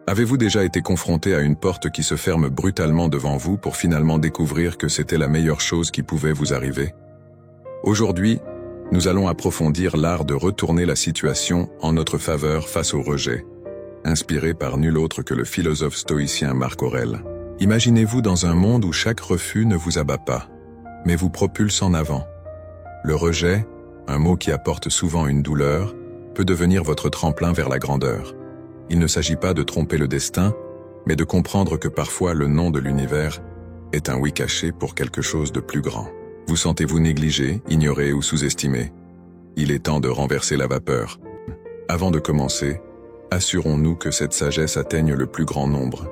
Avez-vous déjà été confronté à une porte qui se ferme brutalement devant vous pour finalement découvrir que c'était la meilleure chose qui pouvait vous arriver? Aujourd'hui, nous allons approfondir l'art de retourner la situation en notre faveur face au rejet, inspiré par nul autre que le philosophe stoïcien Marc Aurèle. Imaginez-vous dans un monde où chaque refus ne vous abat pas, mais vous propulse en avant. Le rejet, un mot qui apporte souvent une douleur, peut devenir votre tremplin vers la grandeur. Il ne s'agit pas de tromper le destin, mais de comprendre que parfois le nom de l'univers est un oui caché pour quelque chose de plus grand. Vous sentez-vous négligé, ignoré ou sous-estimé? Il est temps de renverser la vapeur. Avant de commencer, assurons-nous que cette sagesse atteigne le plus grand nombre.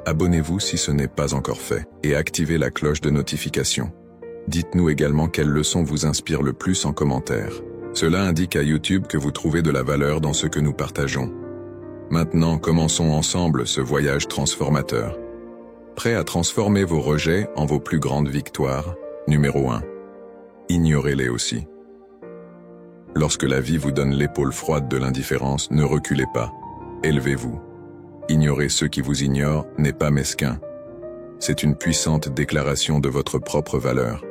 Abonnez-vous si ce n'est pas encore fait, et activez la cloche de notification. Dites-nous également quelle leçon vous inspire le plus en commentaire. Cela indique à YouTube que vous trouvez de la valeur dans ce que nous partageons. Maintenant, commençons ensemble ce voyage transformateur. Prêt à transformer vos rejets en vos plus grandes victoires? Numéro 1. Ignorez-les aussi. Lorsque la vie vous donne l'épaule froide de l'indifférence, ne reculez pas. Élevez-vous. Ignorer ceux qui vous ignorent n'est pas mesquin. C'est une puissante déclaration de votre propre valeur.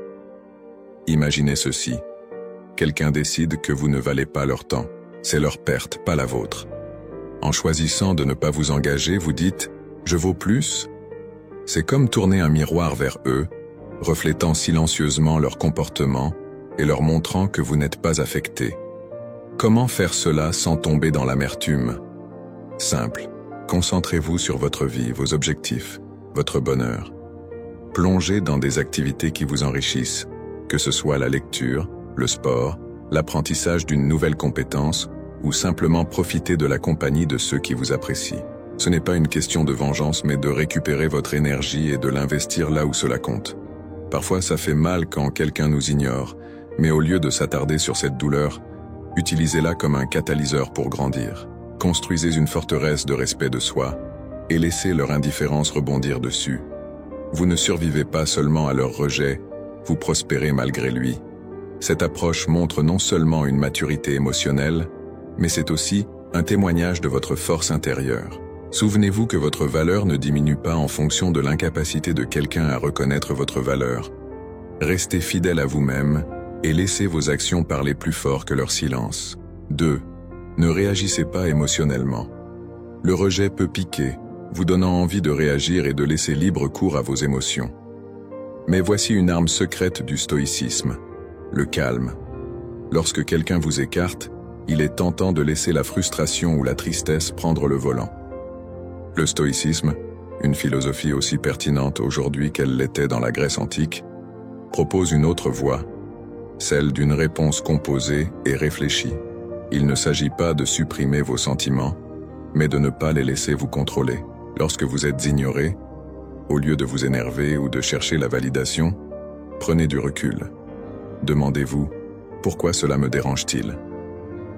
Imaginez ceci. Quelqu'un décide que vous ne valez pas leur temps. C'est leur perte, pas la vôtre. En choisissant de ne pas vous engager, vous dites « je vaux plus ». C'est comme tourner un miroir vers eux, reflétant silencieusement leur comportement et leur montrant que vous n'êtes pas affecté. Comment faire cela sans tomber dans l'amertume? Simple. Concentrez-vous sur votre vie, vos objectifs, votre bonheur. Plongez dans des activités qui vous enrichissent, que ce soit la lecture, le sport, l'apprentissage d'une nouvelle compétence ou simplement profiter de la compagnie de ceux qui vous apprécient. Ce n'est pas une question de vengeance, mais de récupérer votre énergie et de l'investir là où cela compte. Parfois, ça fait mal quand quelqu'un nous ignore, mais au lieu de s'attarder sur cette douleur, utilisez-la comme un catalyseur pour grandir. Construisez une forteresse de respect de soi et laissez leur indifférence rebondir dessus. Vous ne survivez pas seulement à leur rejet, vous prospérez malgré lui. Cette approche montre non seulement une maturité émotionnelle, mais c'est aussi un témoignage de votre force intérieure. Souvenez-vous que votre valeur ne diminue pas en fonction de l'incapacité de quelqu'un à reconnaître votre valeur. Restez fidèle à vous-même et laissez vos actions parler plus fort que leur silence. 2. Ne réagissez pas émotionnellement. Le rejet peut piquer, vous donnant envie de réagir et de laisser libre cours à vos émotions. Mais voici une arme secrète du stoïcisme, le calme. Lorsque quelqu'un vous écarte, il est tentant de laisser la frustration ou la tristesse prendre le volant. Le stoïcisme, une philosophie aussi pertinente aujourd'hui qu'elle l'était dans la Grèce antique, propose une autre voie, celle d'une réponse composée et réfléchie. Il ne s'agit pas de supprimer vos sentiments, mais de ne pas les laisser vous contrôler. Lorsque vous êtes ignoré, au lieu de vous énerver ou de chercher la validation, prenez du recul. Demandez-vous, pourquoi cela me dérange-t-il?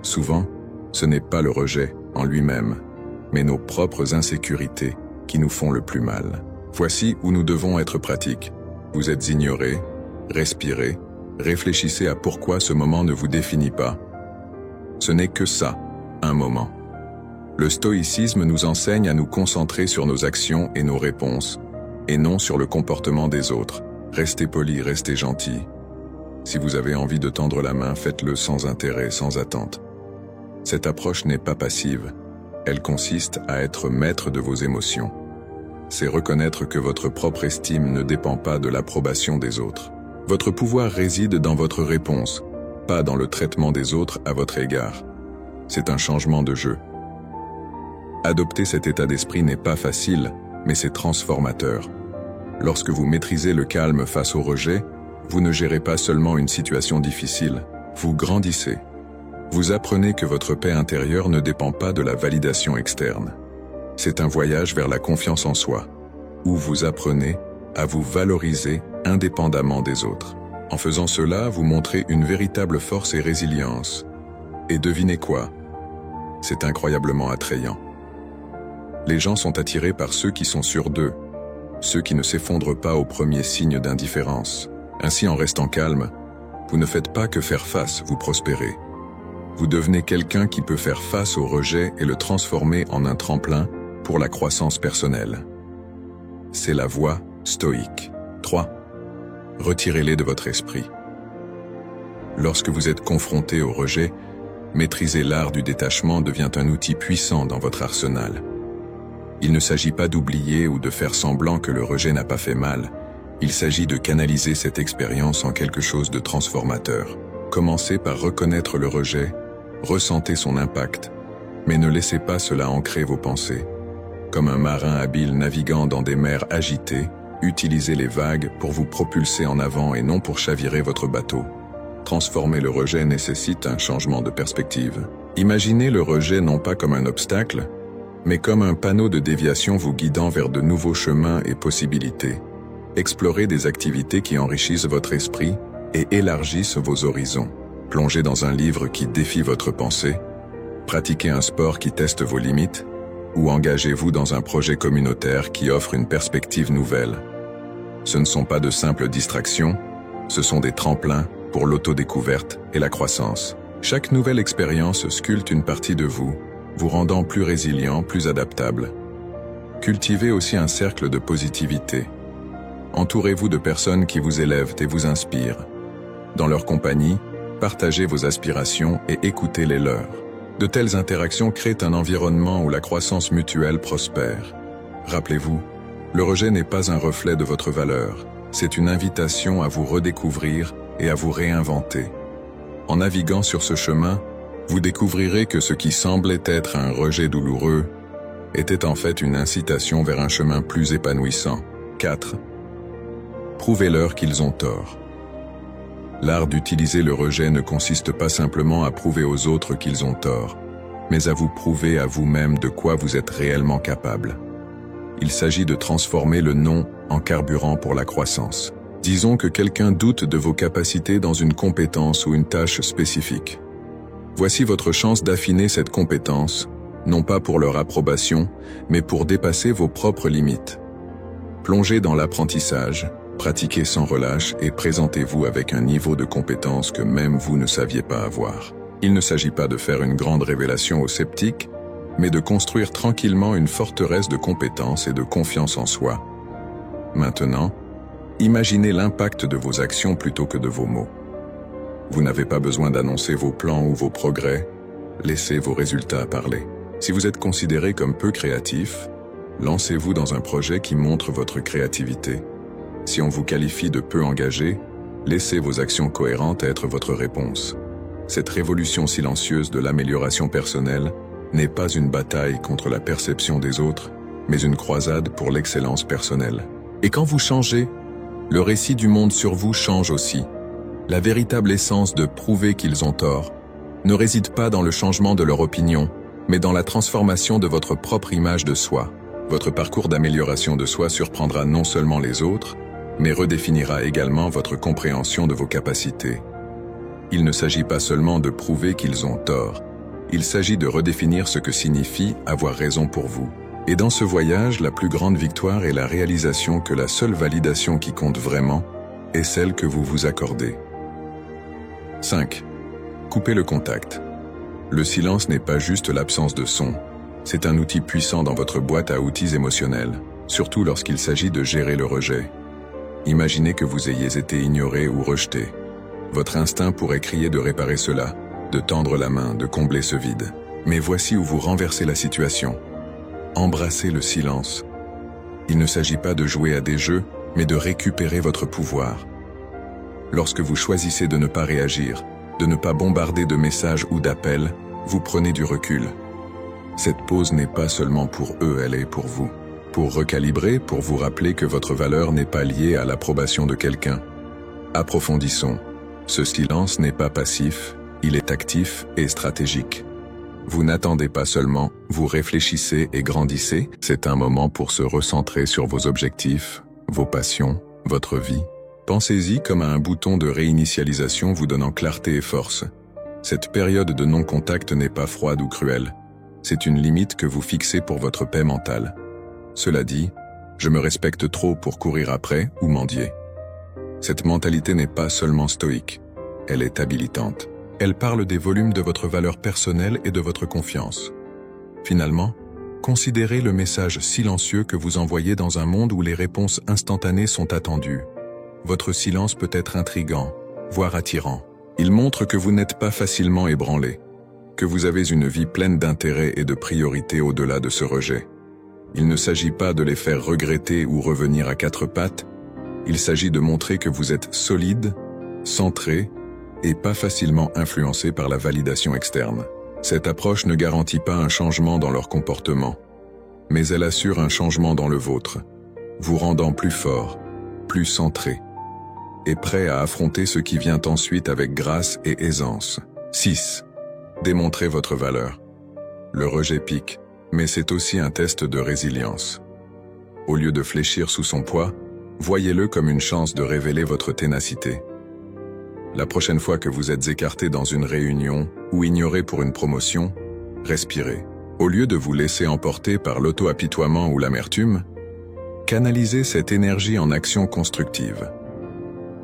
Souvent, ce n'est pas le rejet en lui-même, mais nos propres insécurités qui nous font le plus mal. Voici où nous devons être pratiques. Vous êtes ignoré, respirez, réfléchissez à pourquoi ce moment ne vous définit pas. Ce n'est que ça, un moment. Le stoïcisme nous enseigne à nous concentrer sur nos actions et nos réponses, et non sur le comportement des autres. Restez poli, restez gentil. Si vous avez envie de tendre la main, faites-le sans intérêt, sans attente. Cette approche n'est pas passive, elle consiste à être maître de vos émotions. C'est reconnaître que votre propre estime ne dépend pas de l'approbation des autres. Votre pouvoir réside dans votre réponse, pas dans le traitement des autres à votre égard. C'est un changement de jeu. Adopter cet état d'esprit n'est pas facile, mais c'est transformateur. Lorsque vous maîtrisez le calme face au rejet, vous ne gérez pas seulement une situation difficile, vous grandissez. Vous apprenez que votre paix intérieure ne dépend pas de la validation externe. C'est un voyage vers la confiance en soi, où vous apprenez à vous valoriser indépendamment des autres. En faisant cela, vous montrez une véritable force et résilience. Et devinez quoi? C'est incroyablement attrayant. Les gens sont attirés par ceux qui sont sûrs d'eux, ceux qui ne s'effondrent pas au premier signe d'indifférence. Ainsi, en restant calme, vous ne faites pas que faire face, vous prospérez. Vous devenez quelqu'un qui peut faire face au rejet et le transformer en un tremplin pour la croissance personnelle. C'est la voie stoïque. 3. Retirez-les de votre esprit. Lorsque vous êtes confronté au rejet, maîtriser l'art du détachement devient un outil puissant dans votre arsenal. Il ne s'agit pas d'oublier ou de faire semblant que le rejet n'a pas fait mal. Il s'agit de canaliser cette expérience en quelque chose de transformateur. Commencez par reconnaître le rejet, ressentez son impact, mais ne laissez pas cela ancrer vos pensées. Comme un marin habile naviguant dans des mers agitées, utilisez les vagues pour vous propulser en avant et non pour chavirer votre bateau. Transformer le rejet nécessite un changement de perspective. Imaginez le rejet non pas comme un obstacle, mais comme un panneau de déviation vous guidant vers de nouveaux chemins et possibilités. Explorez des activités qui enrichissent votre esprit et élargissent vos horizons. Plongez dans un livre qui défie votre pensée, pratiquez un sport qui teste vos limites, ou engagez-vous dans un projet communautaire qui offre une perspective nouvelle. Ce ne sont pas de simples distractions, ce sont des tremplins pour l'autodécouverte et la croissance. Chaque nouvelle expérience sculpte une partie de vous, vous rendant plus résilient, plus adaptable. Cultivez aussi un cercle de positivité. Entourez-vous de personnes qui vous élèvent et vous inspirent. Dans leur compagnie, partagez vos aspirations et écoutez les leurs. De telles interactions créent un environnement où la croissance mutuelle prospère. Rappelez-vous, le rejet n'est pas un reflet de votre valeur, c'est une invitation à vous redécouvrir et à vous réinventer. En naviguant sur ce chemin, vous découvrirez que ce qui semblait être un rejet douloureux était en fait une incitation vers un chemin plus épanouissant. 4. Prouvez-leur qu'ils ont tort. L'art d'utiliser le rejet ne consiste pas simplement à prouver aux autres qu'ils ont tort, mais à vous prouver à vous-même de quoi vous êtes réellement capable. Il s'agit de transformer le non en carburant pour la croissance. Disons que quelqu'un doute de vos capacités dans une compétence ou une tâche spécifique. Voici votre chance d'affiner cette compétence, non pas pour leur approbation, mais pour dépasser vos propres limites. Plongez dans l'apprentissage, pratiquez sans relâche et présentez-vous avec un niveau de compétence que même vous ne saviez pas avoir. Il ne s'agit pas de faire une grande révélation aux sceptiques, mais de construire tranquillement une forteresse de compétences et de confiance en soi. Maintenant, imaginez l'impact de vos actions plutôt que de vos mots. Vous n'avez pas besoin d'annoncer vos plans ou vos progrès, laissez vos résultats parler. Si vous êtes considéré comme peu créatif, lancez-vous dans un projet qui montre votre créativité. Si on vous qualifie de peu engagé, laissez vos actions cohérentes être votre réponse. Cette révolution silencieuse de l'amélioration personnelle n'est pas une bataille contre la perception des autres, mais une croisade pour l'excellence personnelle. Et quand vous changez, le récit du monde sur vous change aussi. La véritable essence de prouver qu'ils ont tort ne réside pas dans le changement de leur opinion, mais dans la transformation de votre propre image de soi. Votre parcours d'amélioration de soi surprendra non seulement les autres, mais redéfinira également votre compréhension de vos capacités. Il ne s'agit pas seulement de prouver qu'ils ont tort, il s'agit de redéfinir ce que signifie avoir raison pour vous. Et dans ce voyage, la plus grande victoire est la réalisation que la seule validation qui compte vraiment est celle que vous vous accordez. 5. Coupez le contact. Le silence n'est pas juste l'absence de son, c'est un outil puissant dans votre boîte à outils émotionnels, surtout lorsqu'il s'agit de gérer le rejet. Imaginez que vous ayez été ignoré ou rejeté. Votre instinct pourrait crier de réparer cela, de tendre la main, de combler ce vide. Mais voici où vous renversez la situation. Embrassez le silence. Il ne s'agit pas de jouer à des jeux, mais de récupérer votre pouvoir. Lorsque vous choisissez de ne pas réagir, de ne pas bombarder de messages ou d'appels, vous prenez du recul. Cette pause n'est pas seulement pour eux, elle est pour vous. Pour recalibrer, pour vous rappeler que votre valeur n'est pas liée à l'approbation de quelqu'un. Approfondissons. Ce silence n'est pas passif, il est actif et stratégique. Vous n'attendez pas seulement, vous réfléchissez et grandissez. C'est un moment pour se recentrer sur vos objectifs, vos passions, votre vie. Pensez-y comme à un bouton de réinitialisation vous donnant clarté et force. Cette période de non-contact n'est pas froide ou cruelle. C'est une limite que vous fixez pour votre paix mentale. Cela dit, je me respecte trop pour courir après ou mendier. Cette mentalité n'est pas seulement stoïque, elle est habilitante. Elle parle des volumes de votre valeur personnelle et de votre confiance. Finalement, Considérez le message silencieux que vous envoyez dans un monde où les réponses instantanées sont attendues. Votre silence peut être intrigant, voire attirant. Il montre que vous n'êtes pas facilement ébranlé, que vous avez une vie pleine d'intérêts et de priorités au-delà de ce rejet. Il ne s'agit pas de les faire regretter ou revenir à quatre pattes, il s'agit de montrer que vous êtes solide, centré et pas facilement influencé par la validation externe. Cette approche ne garantit pas un changement dans leur comportement, mais elle assure un changement dans le vôtre, vous rendant plus fort, plus centré, et prêt à affronter ce qui vient ensuite avec grâce et aisance. 6. Démontrez votre valeur. Le rejet pique, mais c'est aussi un test de résilience. Au lieu de fléchir sous son poids, voyez-le comme une chance de révéler votre ténacité. La prochaine fois que vous êtes écarté dans une réunion ou ignoré pour une promotion, respirez. Au lieu de vous laisser emporter par l'auto-apitoiement ou l'amertume, canalisez cette énergie en action constructive.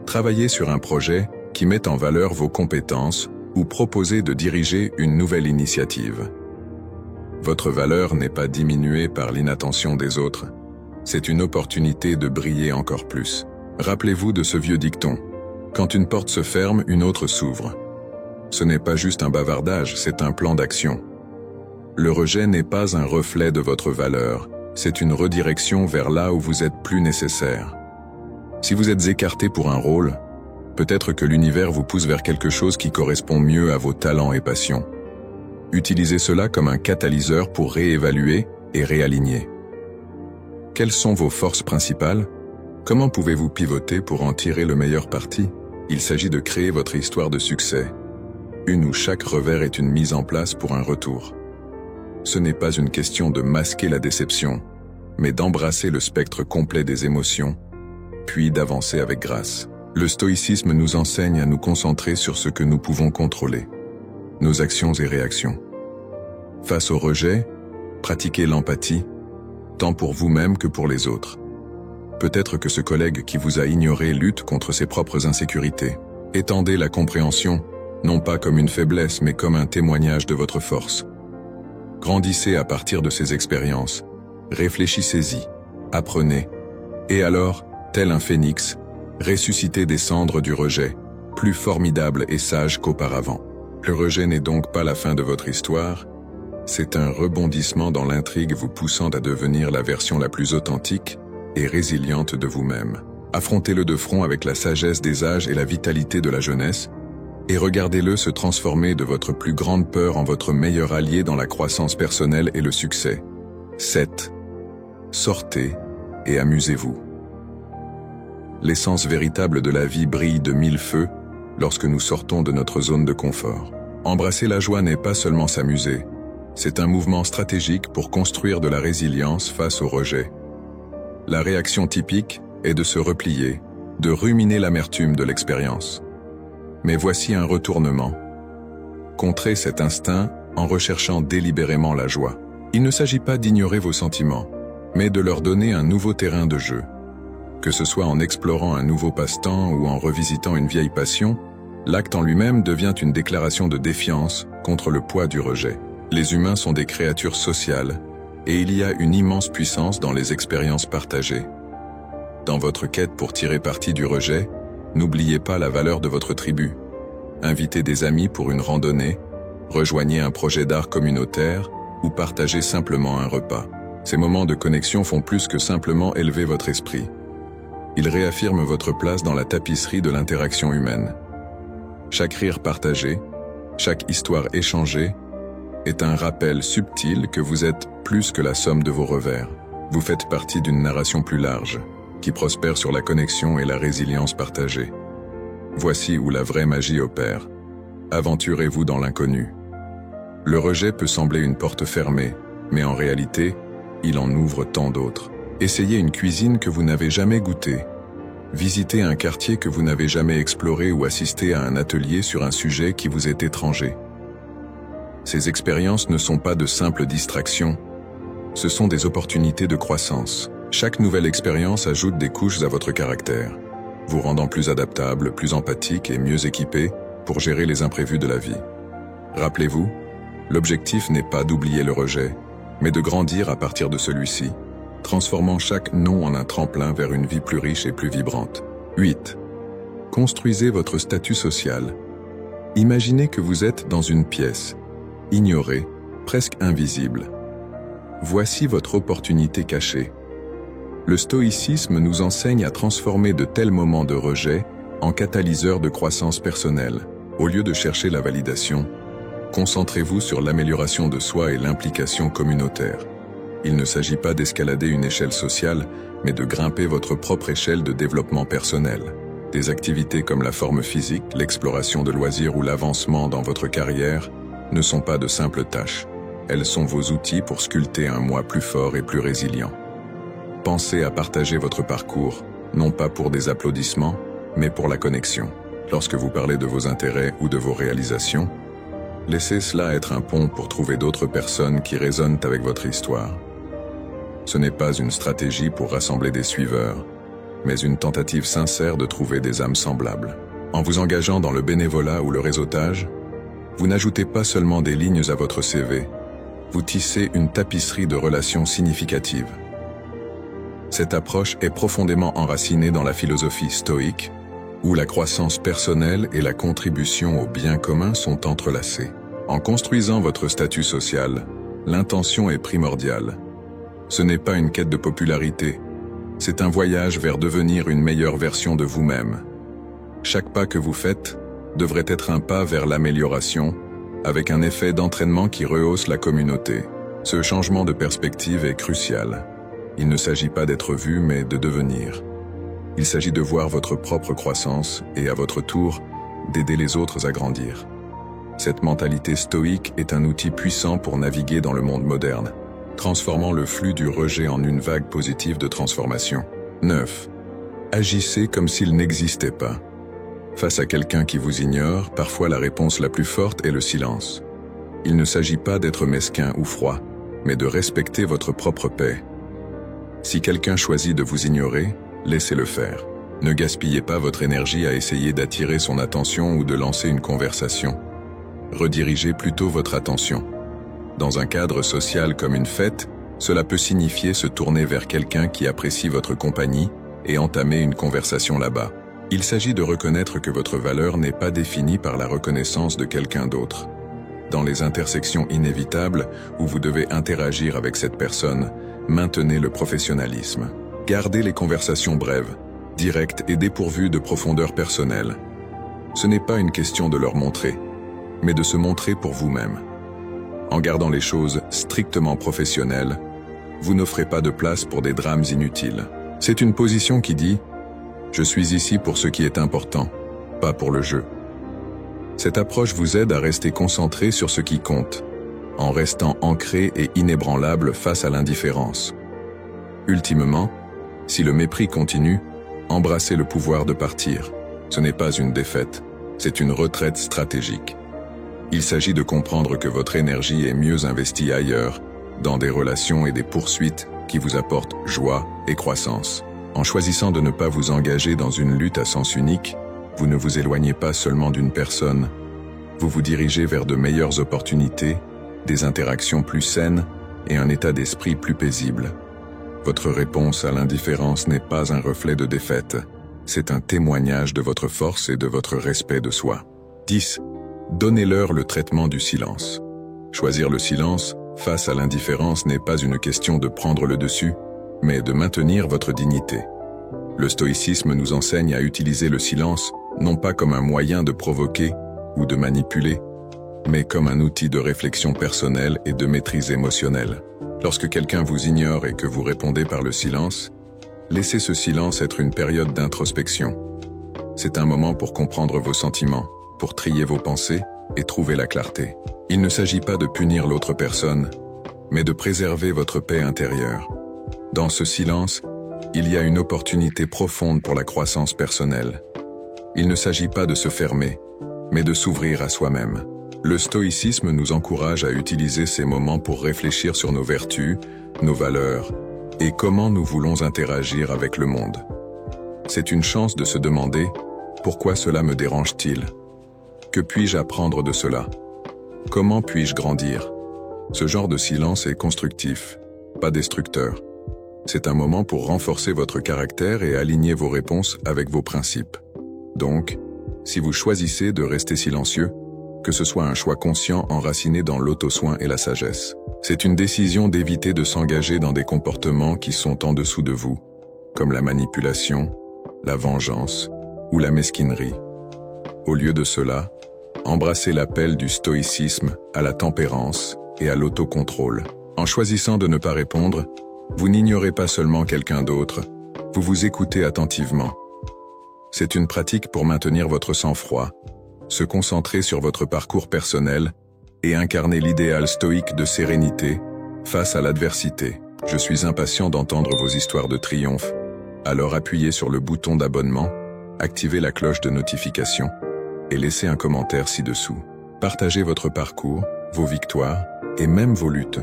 Travaillez sur un projet qui met en valeur vos compétences ou proposez de diriger une nouvelle initiative. Votre valeur n'est pas diminuée par l'inattention des autres, c'est une opportunité de briller encore plus. Rappelez-vous de ce vieux dicton. Quand une porte se ferme, une autre s'ouvre. Ce n'est pas juste un bavardage, c'est un plan d'action. Le rejet n'est pas un reflet de votre valeur, c'est une redirection vers là où vous êtes plus nécessaire. Si vous êtes écarté pour un rôle, peut-être que l'univers vous pousse vers quelque chose qui correspond mieux à vos talents et passions. Utilisez cela comme un catalyseur pour réévaluer et réaligner. Quelles sont vos forces principales? Comment pouvez-vous pivoter pour en tirer le meilleur parti? Il s'agit de créer votre histoire de succès, une où chaque revers est une mise en place pour un retour. Ce n'est pas une question de masquer la déception, mais d'embrasser le spectre complet des émotions, puis d'avancer avec grâce. Le stoïcisme nous enseigne à nous concentrer sur ce que nous pouvons contrôler, nos actions et réactions. Face au rejet, pratiquez l'empathie, tant pour vous-même que pour les autres. Peut-être que ce collègue qui vous a ignoré lutte contre ses propres insécurités. Étendez la compréhension, non pas comme une faiblesse, mais comme un témoignage de votre force. Grandissez à partir de ces expériences, réfléchissez-y, apprenez, et alors, tel un phénix, ressuscitez des cendres du rejet, plus formidable et sage qu'auparavant. Le rejet n'est donc pas la fin de votre histoire, c'est un rebondissement dans l'intrigue vous poussant à devenir la version la plus authentique et résiliente de vous-même. Affrontez-le de front avec la sagesse des âges et la vitalité de la jeunesse, et regardez-le se transformer de votre plus grande peur en votre meilleur allié dans la croissance personnelle et le succès. 7. Sortez et amusez-vous. L'essence véritable de la vie brille de mille feux lorsque nous sortons de notre zone de confort. Embrasser la joie n'est pas seulement s'amuser, c'est un mouvement stratégique pour construire de la résilience face au rejet. La réaction typique est de se replier, de ruminer l'amertume de l'expérience. Mais voici un retournement. Contrez cet instinct en recherchant délibérément la joie. Il ne s'agit pas d'ignorer vos sentiments, mais de leur donner un nouveau terrain de jeu. Que ce soit en explorant un nouveau passe-temps ou en revisitant une vieille passion, l'acte en lui-même devient une déclaration de défiance contre le poids du rejet. Les humains sont des créatures sociales, et il y a une immense puissance dans les expériences partagées. Dans votre quête pour tirer parti du rejet, n'oubliez pas la valeur de votre tribu. Invitez des amis pour une randonnée, rejoignez un projet d'art communautaire ou partagez simplement un repas. Ces moments de connexion font plus que simplement élever votre esprit. Ils réaffirment votre place dans la tapisserie de l'interaction humaine. Chaque rire partagé, chaque histoire échangée, est un rappel subtil que vous êtes plus que la somme de vos revers. Vous faites partie d'une narration plus large, qui prospère sur la connexion et la résilience partagée. Voici où la vraie magie opère. Aventurez-vous dans l'inconnu. Le rejet peut sembler une porte fermée, mais en réalité, il en ouvre tant d'autres. Essayez une cuisine que vous n'avez jamais goûtée. Visitez un quartier que vous n'avez jamais exploré ou assistez à un atelier sur un sujet qui vous est étranger. Ces expériences ne sont pas de simples distractions, ce sont des opportunités de croissance. Chaque nouvelle expérience ajoute des couches à votre caractère, vous rendant plus adaptable, plus empathique et mieux équipé pour gérer les imprévus de la vie. Rappelez-vous, l'objectif n'est pas d'oublier le rejet, mais de grandir à partir de celui-ci, transformant chaque non en un tremplin vers une vie plus riche et plus vibrante. 8. Construisez votre statut social. Imaginez que vous êtes dans une pièce, ignorée, presque invisible. Voici votre opportunité cachée. Le stoïcisme nous enseigne à transformer de tels moments de rejet en catalyseurs de croissance personnelle. Au lieu de chercher la validation, concentrez-vous sur l'amélioration de soi et l'implication communautaire. Il ne s'agit pas d'escalader une échelle sociale, mais de grimper votre propre échelle de développement personnel. Des activités comme la forme physique, l'exploration de loisirs ou l'avancement dans votre carrière ne sont pas de simples tâches. Elles sont vos outils pour sculpter un moi plus fort et plus résilient. Pensez à partager votre parcours, non pas pour des applaudissements, mais pour la connexion. Lorsque vous parlez de vos intérêts ou de vos réalisations, laissez cela être un pont pour trouver d'autres personnes qui résonnent avec votre histoire. Ce n'est pas une stratégie pour rassembler des suiveurs, mais une tentative sincère de trouver des âmes semblables. En vous engageant dans le bénévolat ou le réseautage, vous n'ajoutez pas seulement des lignes à votre CV, vous tissez une tapisserie de relations significatives. Cette approche est profondément enracinée dans la philosophie stoïque, où la croissance personnelle et la contribution au bien commun sont entrelacées. En construisant votre statut social, l'intention est primordiale. Ce n'est pas une quête de popularité, c'est un voyage vers devenir une meilleure version de vous-même. Chaque pas que vous faites devrait être un pas vers l'amélioration, avec un effet d'entraînement qui rehausse la communauté. Ce changement de perspective est crucial. Il ne s'agit pas d'être vu, mais de devenir. Il s'agit de voir votre propre croissance et, à votre tour, d'aider les autres à grandir. Cette mentalité stoïque est un outil puissant pour naviguer dans le monde moderne, transformant le flux du rejet en une vague positive de transformation. 9. Agissez comme s'il n'existait pas. Face à quelqu'un qui vous ignore, parfois la réponse la plus forte est le silence. Il ne s'agit pas d'être mesquin ou froid, mais de respecter votre propre paix. Si quelqu'un choisit de vous ignorer, laissez-le faire. Ne gaspillez pas votre énergie à essayer d'attirer son attention ou de lancer une conversation. Redirigez plutôt votre attention. Dans un cadre social comme une fête, cela peut signifier se tourner vers quelqu'un qui apprécie votre compagnie et entamer une conversation là-bas. Il s'agit de reconnaître que votre valeur n'est pas définie par la reconnaissance de quelqu'un d'autre. Dans les intersections inévitables où vous devez interagir avec cette personne, maintenez le professionnalisme. Gardez les conversations brèves, directes et dépourvues de profondeur personnelle. Ce n'est pas une question de leur montrer, mais de se montrer pour vous-même. En gardant les choses strictement professionnelles, vous n'offrez pas de place pour des drames inutiles. C'est une position qui dit « Je suis ici pour ce qui est important, pas pour le jeu ». Cette approche vous aide à rester concentré sur ce qui compte, en restant ancré et inébranlable face à l'indifférence. Ultimement, si le mépris continue, embrassez le pouvoir de partir. Ce n'est pas une défaite, c'est une retraite stratégique. Il s'agit de comprendre que votre énergie est mieux investie ailleurs, dans des relations et des poursuites qui vous apportent joie et croissance. En choisissant de ne pas vous engager dans une lutte à sens unique, vous ne vous éloignez pas seulement d'une personne, vous vous dirigez vers de meilleures opportunités, des interactions plus saines et un état d'esprit plus paisible. Votre réponse à l'indifférence n'est pas un reflet de défaite, c'est un témoignage de votre force et de votre respect de soi. 10. Donnez-leur le traitement du silence. Choisir le silence face à l'indifférence n'est pas une question de prendre le dessus, mais de maintenir votre dignité. Le stoïcisme nous enseigne à utiliser le silence non pas comme un moyen de provoquer ou de manipuler, mais comme un outil de réflexion personnelle et de maîtrise émotionnelle. Lorsque quelqu'un vous ignore et que vous répondez par le silence, laissez ce silence être une période d'introspection. C'est un moment pour comprendre vos sentiments, pour trier vos pensées et trouver la clarté. Il ne s'agit pas de punir l'autre personne, mais de préserver votre paix intérieure. Dans ce silence, il y a une opportunité profonde pour la croissance personnelle. Il ne s'agit pas de se fermer, mais de s'ouvrir à soi-même. Le stoïcisme nous encourage à utiliser ces moments pour réfléchir sur nos vertus, nos valeurs, et comment nous voulons interagir avec le monde. C'est une chance de se demander « Pourquoi cela me dérange-t-il ? Que puis-je apprendre de cela ? Comment puis-je grandir ?» Ce genre de silence est constructif, pas destructeur. C'est un moment pour renforcer votre caractère et aligner vos réponses avec vos principes. Donc, si vous choisissez de rester silencieux, que ce soit un choix conscient enraciné dans l'auto-soin et la sagesse, c'est une décision d'éviter de s'engager dans des comportements qui sont en dessous de vous, comme la manipulation, la vengeance ou la mesquinerie. Au lieu de cela, embrassez l'appel du stoïcisme à la tempérance et à l'autocontrôle. En choisissant de ne pas répondre, vous n'ignorez pas seulement quelqu'un d'autre, vous vous écoutez attentivement. C'est une pratique pour maintenir votre sang-froid, se concentrer sur votre parcours personnel et incarner l'idéal stoïque de sérénité face à l'adversité. Je suis impatient d'entendre vos histoires de triomphe, alors appuyez sur le bouton d'abonnement, activez la cloche de notification et laissez un commentaire ci-dessous. Partagez votre parcours, vos victoires et même vos luttes.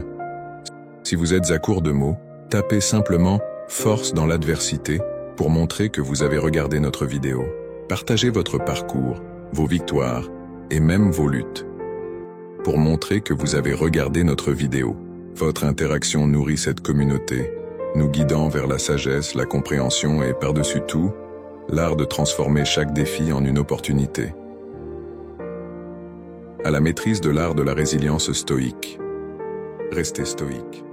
Si vous êtes à court de mots, tapez simplement « force dans l'adversité » pour montrer que vous avez regardé notre vidéo. Partagez votre parcours, vos victoires et même vos luttes pour montrer que vous avez regardé notre vidéo. Votre interaction nourrit cette communauté, nous guidant vers la sagesse, la compréhension et par-dessus tout, l'art de transformer chaque défi en une opportunité. À la maîtrise de l'art de la résilience stoïque. Restez stoïque.